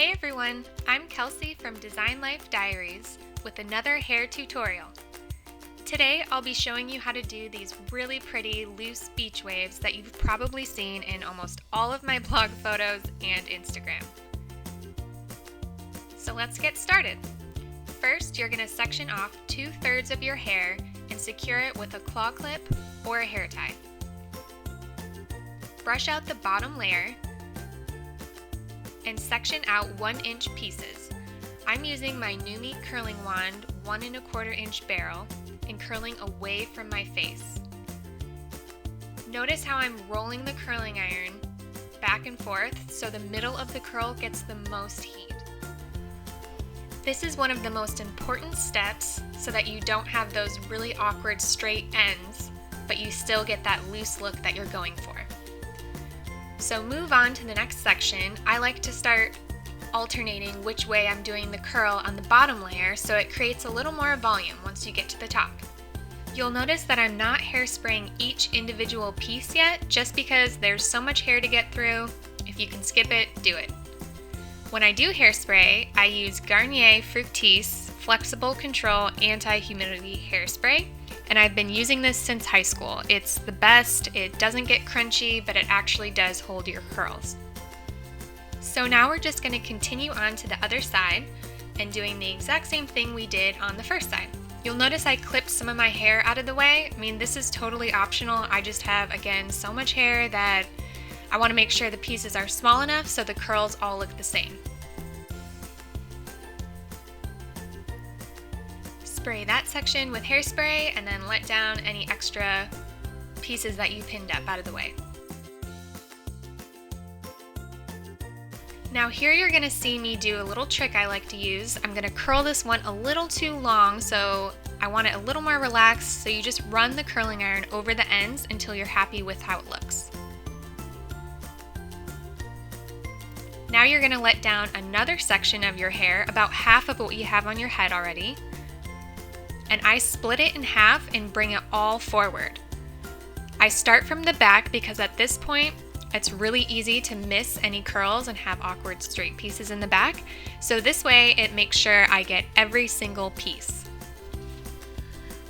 Hey everyone, I'm Kelsey from Design Life Diaries with another hair tutorial. Today I'll be showing you how to do these really pretty loose beach waves that you've probably seen in almost all of my blog photos and Instagram. So let's get started. First, you're going to section off 2/3 of your hair and secure it with a claw clip or a hair tie. Brush out the bottom layer and section out 1-inch pieces. I'm using my NuMe curling wand 1 1/4 inch barrel and curling away from my face. Notice how I'm rolling the curling iron back and forth so the middle of the curl gets the most heat. This is one of the most important steps so that you don't have those really awkward straight ends, but you still get that loose look that you're going for. So move on to the next section. I like to start alternating which way I'm doing the curl on the bottom layer so it creates a little more volume once you get to the top. You'll notice that I'm not hairspraying each individual piece yet, just because there's so much hair to get through. If you can skip it, do it. When I do hairspray, I use Garnier Fructis Flexible Control Anti-Humidity Hairspray, and I've been using this since high school. It's the best, it doesn't get crunchy, but it actually does hold your curls. So now we're just going to continue on to the other side and doing the exact same thing we did on the first side. You'll notice I clipped some of my hair out of the way. I mean, this is totally optional. I just have, again, so much hair that I want to make sure the pieces are small enough so the curls all look the same. Spray that section with hairspray and then let down any extra pieces that you pinned up out of the way. Now here you're going to see me do a little trick I like to use. I'm going to curl this one a little too long, so I want it a little more relaxed, so you just run the curling iron over the ends until you're happy with how it looks. Now you're going to let down another section of your hair, about half of what you have on your head already, and I split it in half and bring it all forward. I start from the back because at this point it's really easy to miss any curls and have awkward straight pieces in the back, so this way it makes sure I get every single piece.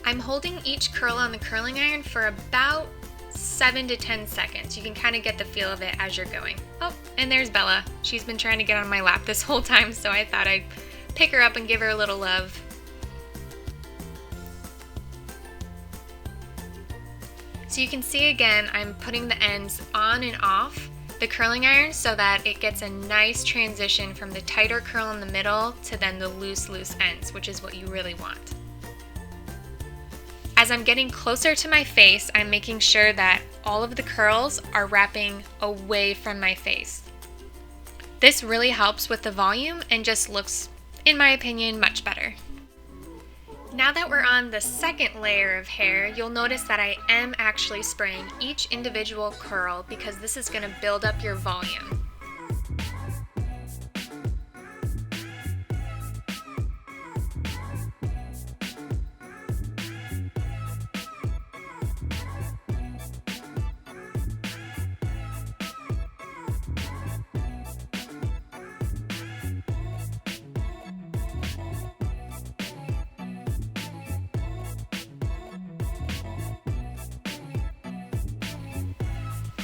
I'm holding each curl on the curling iron for about 7 to 10 seconds. You can kind of get the feel of it as you're going. Oh, and there's Bella. She's been trying to get on my lap this whole time, so I thought I'd pick her up and give her a little love. So you can see again, I'm putting the ends on and off the curling iron so that it gets a nice transition from the tighter curl in the middle to then the loose ends, which is what you really want. As I'm getting closer to my face, I'm making sure that all of the curls are wrapping away from my face. This really helps with the volume and just looks, in my opinion, much better. Now that we're on the second layer of hair, you'll notice that I am actually spraying each individual curl because this is going to build up your volume.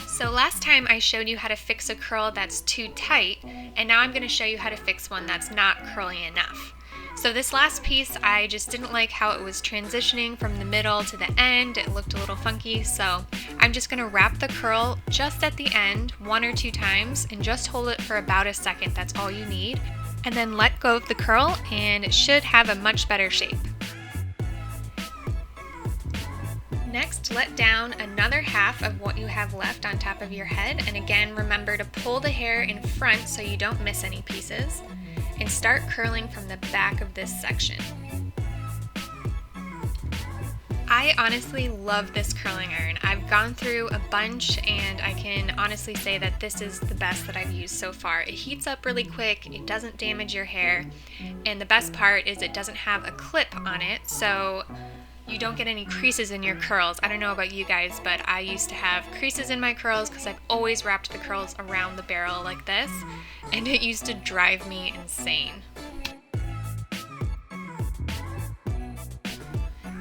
So last time I showed you how to fix a curl that's too tight, and now I'm going to show you how to fix one that's not curly enough. So this last piece, I just didn't like how it was transitioning from the middle to the end. It looked a little funky, so I'm just going to wrap the curl just at the end 1 or 2 times and just hold it for about a second. That's all you need. And then let go of the curl and it should have a much better shape. Next, let down another half of what you have left on top of your head, and again, remember to pull the hair in front so you don't miss any pieces, and start curling from the back of this section. I honestly love this curling iron. I've gone through a bunch and I can honestly say that this is the best that I've used so far. It heats up really quick, it doesn't damage your hair, and the best part is it doesn't have a clip on it, so you don't get any creases in your curls. I don't know about you guys, but I used to have creases in my curls because I've always wrapped the curls around the barrel like this, and it used to drive me insane.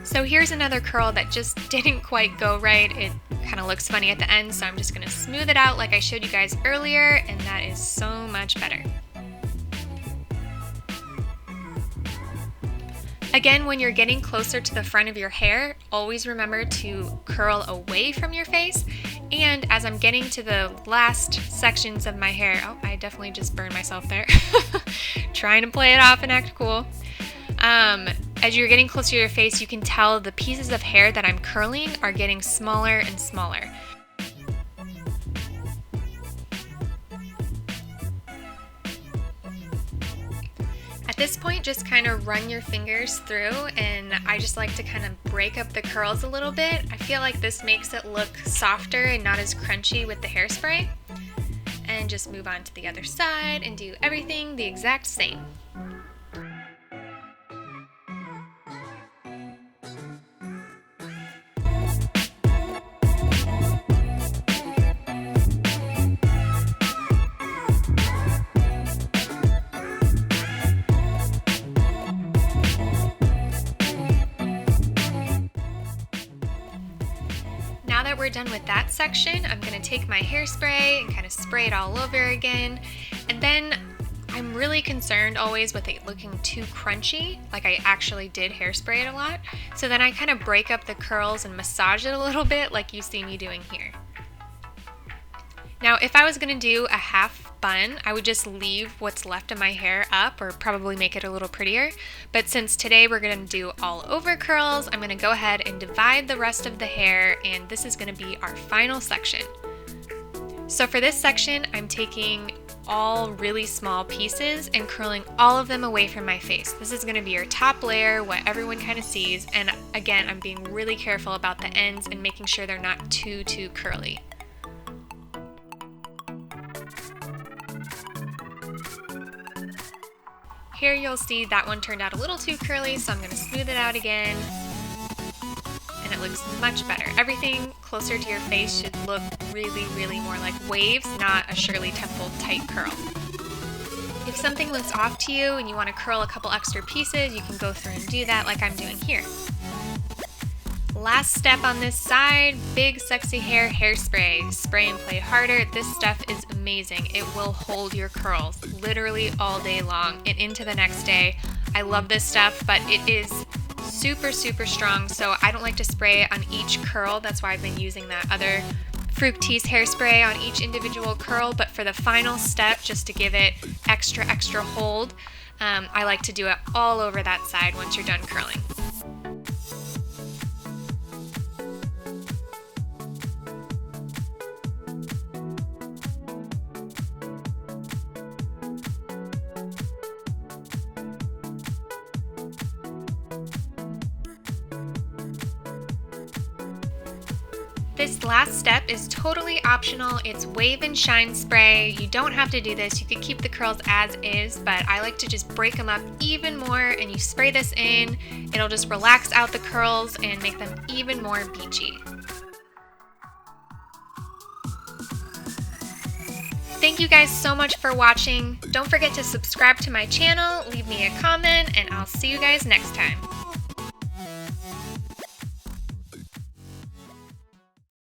So here's another curl that just didn't quite go right. It kind of looks funny at the end, so I'm just going to smooth it out like I showed you guys earlier, and that is so much better. Again, when you're getting closer to the front of your hair, always remember to curl away from your face. And as I'm getting to the last sections of my hair, oh, I definitely just burned myself there, trying to play it off and act cool. As you're getting closer to your face, you can tell the pieces of hair that I'm curling are getting smaller and smaller. At this point, just kind of run your fingers through, and I just like to kind of break up the curls a little bit. I feel like this makes it look softer and not as crunchy with the hairspray. And just move on to the other side and do everything the exact same. Now that we're done with that section, I'm going to take my hairspray and kind of spray it all over again. And then I'm really concerned always with it looking too crunchy, like I actually did hairspray it a lot. So then I kind of break up the curls and massage it a little bit like you see me doing here. Now, if I was going to do a half bun, I would just leave what's left of my hair up or probably make it a little prettier. But since today we're going to do all over curls, I'm going to go ahead and divide the rest of the hair, and this is going to be our final section. So for this section, I'm taking all really small pieces and curling all of them away from my face. This is going to be your top layer, what everyone kind of sees. And again, I'm being really careful about the ends and making sure they're not too curly. Here you'll see that one turned out a little too curly, so I'm going to smooth it out again. And it looks much better. Everything closer to your face should look really more like waves, not a Shirley Temple tight curl. If something looks off to you and you want to curl a couple extra pieces, you can go through and do that like I'm doing here. Last step on this side, big sexy hair hairspray. Spray and play harder. This stuff is amazing. It will hold your curls literally all day long and into the next day. I love this stuff, but it is super strong, so I don't like to spray on each curl. That's why I've been using that other Fructis hairspray on each individual curl, but for the final step, just to give it extra hold, I like to do it all over that side once you're done curling. This last step is totally optional. It's wave and shine spray. You don't have to do this. You can keep the curls as is, but I like to just break them up even more, and you spray this in. It'll just relax out the curls and make them even more beachy. Thank you guys so much for watching. Don't forget to subscribe to my channel, leave me a comment, and I'll see you guys next time.